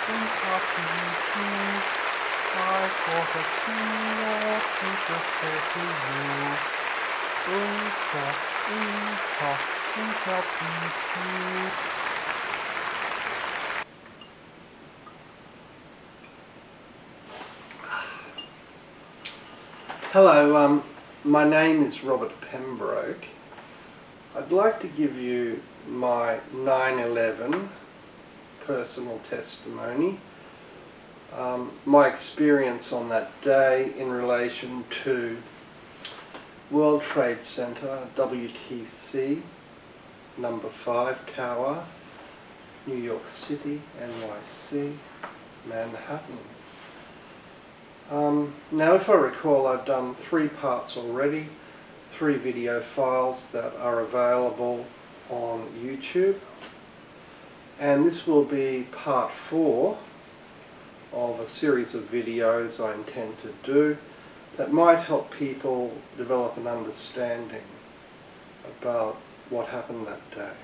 I've got a thing or two to say to you. Hello, my name is Robert Pembroke. I'd like to give you my 9/11 personal testimony, my experience on that day in relation to World Trade Center, WTC, number 5 tower, New York City, NYC, Manhattan. Now if I recall, I've done 3 parts already, 3 video files that are available on YouTube, and this will be part 4 of a series of videos I intend to do that might help people develop an understanding about what happened that day.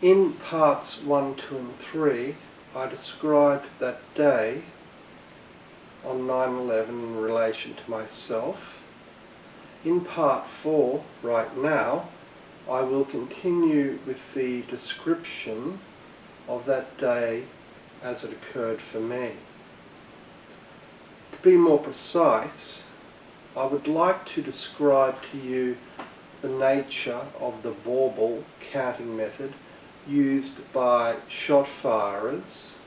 In parts 1, 2 and 3 I described that day on 9/11 in relation to myself. In part 4 right now I will continue with the description of that day as it occurred for me. To be more precise, I would like to describe to you the nature of the bauble counting method used by shot firers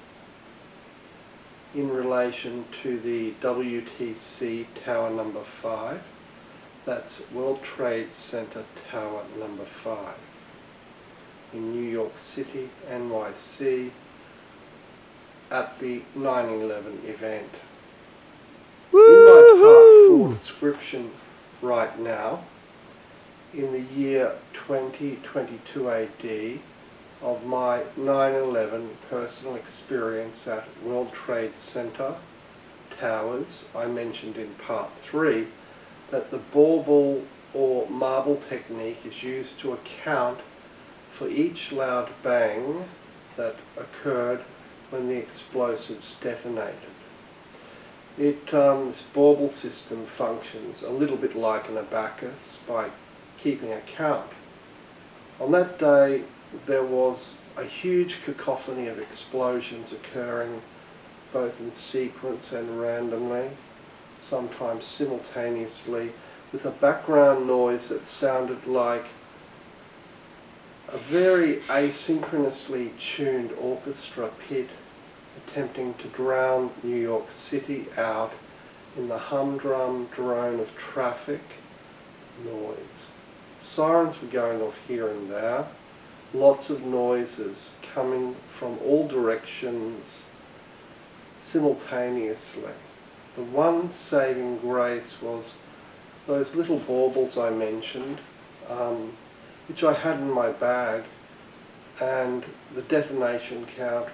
in relation to the WTC Tower number 5, that's World Trade Center Tower number 5 in New York City, NYC, at the 9/11 event. In my part 4 description right now, in the year 2022 AD, of my 9/11 personal experience at World Trade Center Towers, I mentioned in part 3 that the bauble or marble technique is used to account for each loud bang that occurred when the explosives detonated. This bauble system functions a little bit like an abacus by keeping account. On that day there was a huge cacophony of explosions occurring both in sequence and randomly, sometimes simultaneously, with a background noise that sounded like a very asynchronously tuned orchestra pit attempting to drown New York City out in the humdrum drone of traffic noise. Sirens were going off here and there, lots of noises coming from all directions simultaneously. The one saving grace was those little baubles I mentioned, which I had in my bag, and the detonation count,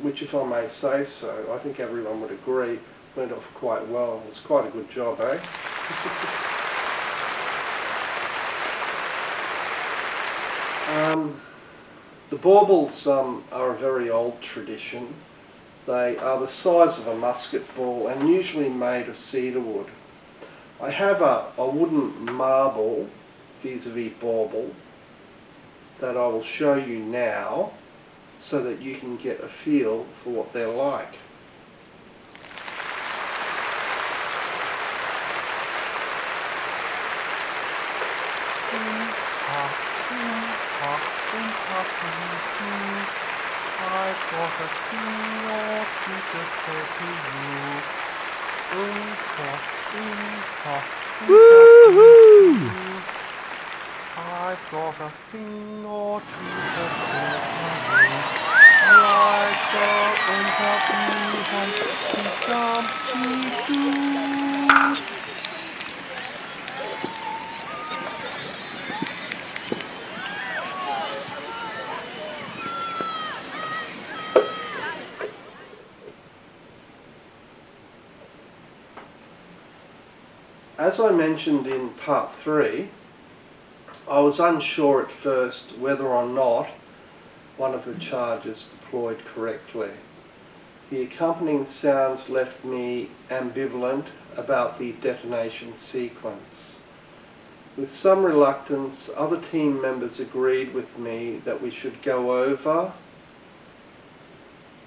which, if I may say so, I think everyone would agree, went off quite well. It was quite a good job, eh? The baubles are a very old tradition. They are the size of a musket ball and usually made of cedar wood. I have a wooden marble vis-a-vis bauble that I will show you now so that you can get a feel for what they're like. I've got a thing or two to say to you. I've got a thing or two to say to you. Like the Unterbieren, die As I mentioned in part 3, I was unsure at first whether or not one of the charges deployed correctly. The accompanying sounds left me ambivalent about the detonation sequence. With some reluctance, other team members agreed with me that we should go over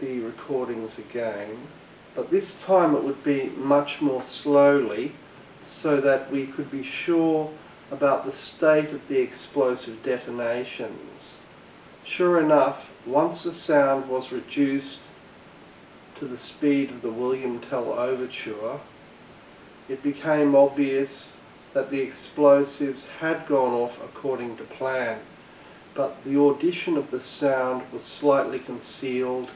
the recordings again, but this time it would be much more slowly so that we could be sure about the state of the explosive detonations. Sure enough, once the sound was reduced to the speed of the William Tell overture, it became obvious that the explosives had gone off according to plan, but the audition of the sound was slightly concealed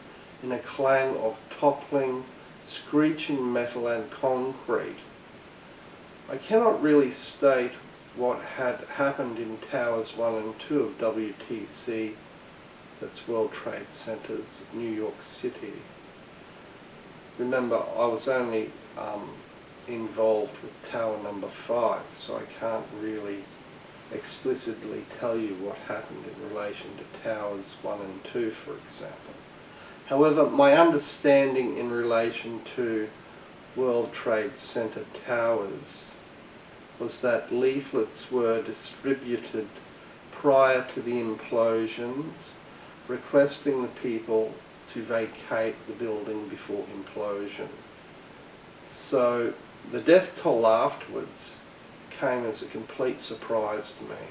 in a clang of toppling, screeching metal and concrete. I cannot really state what had happened in Towers 1 and 2 of WTC, that's World Trade Centers, New York City. Remember, I was only involved with Tower number 5, so I can't really explicitly tell you what happened in relation to Towers 1 and 2, for example. However, my understanding in relation to World Trade Center towers was that leaflets were distributed prior to the implosions, requesting the people to vacate the building before implosion. So the death toll afterwards came as a complete surprise to me.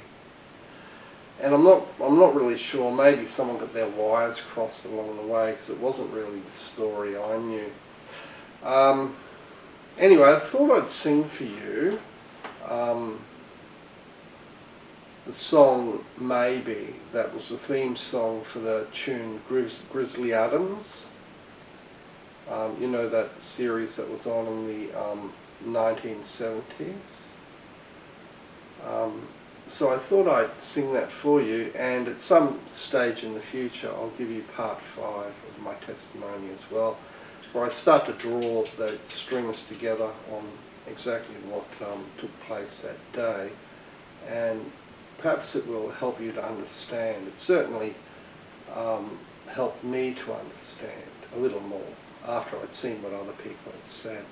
And I'm not really sure, maybe someone got their wires crossed along the way, because it wasn't really the story I knew. Anyway, I thought I'd sing for you the song Maybe. That was the theme song for the tune Grizzly Adams. You know, that series that was on in the 1970s. So I thought I'd sing that for you, and at some stage in the future I'll give you part 5 of my testimony as well, where I start to draw those strings together on exactly what took place that day, and perhaps it will help you to understand. It certainly helped me to understand a little more after I'd seen what other people had said.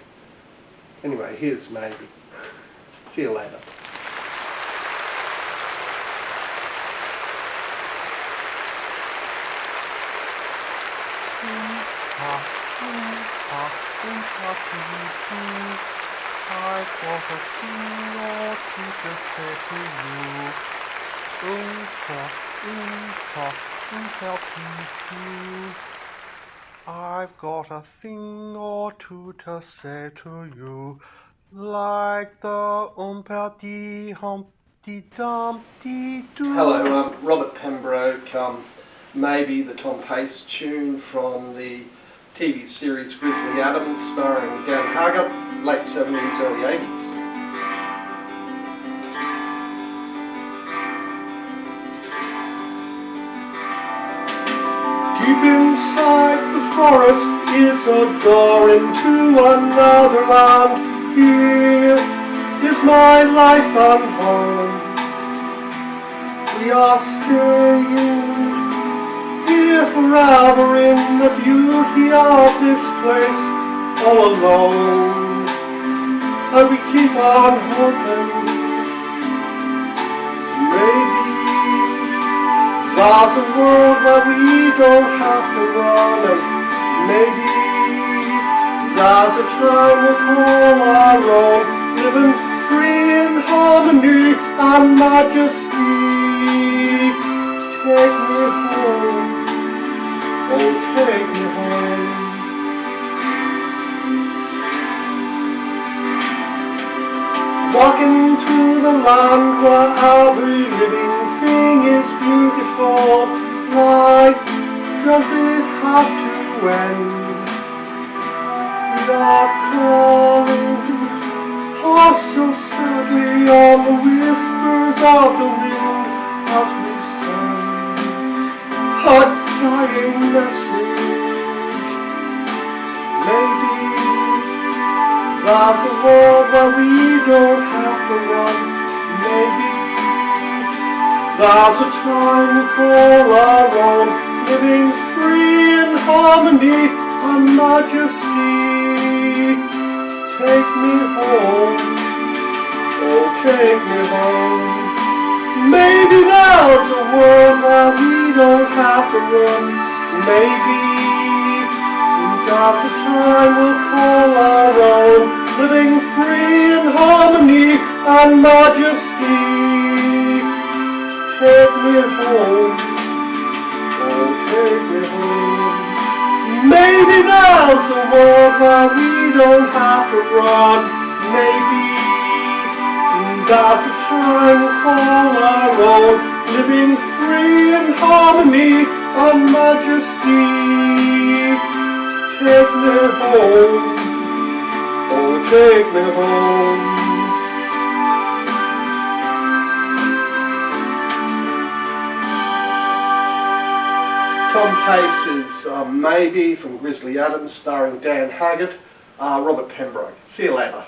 Anyway, here's Maybe. See you later. I've got a thing or two to say to you. I've got a thing or two to say to you, like the Petite Humpty Dumpty Doo. Hello, Robert Pembroke. Maybe the Tom Pace tune from the TV series Grizzly Adams, starring Dan Haggart, late 70s, early 80s. Deep inside the forest is a door into another land. Here is my life and home. We are staying here forever in the beauty of this place, all alone, and we keep on hoping maybe there's a world where we don't have to run, and maybe there's a time we'll call our own, living free in harmony and majesty. Take me home. Oh, take me home. Walking through the land where every living thing is beautiful. Why does it have to end? We are calling, oh so sadly, on the whispers of the wind as we sing a dying message. Maybe there's a world where we don't have to run. Maybe there's a time we call our own, living free in harmony and majesty. Take me home, oh take me home. Maybe there's a world where we don't have to run. Maybe there's a time we'll call our own, living free in harmony and majesty. Take me home, oh take me home. Maybe there's a world where we don't have to run. Maybe there's a time we'll call our own, living free in harmony and majesty. Take me home, oh take me home. Tom Pace's Maybe from Grizzly Adams, starring Dan Haggart, Robert Pembroke. See you later.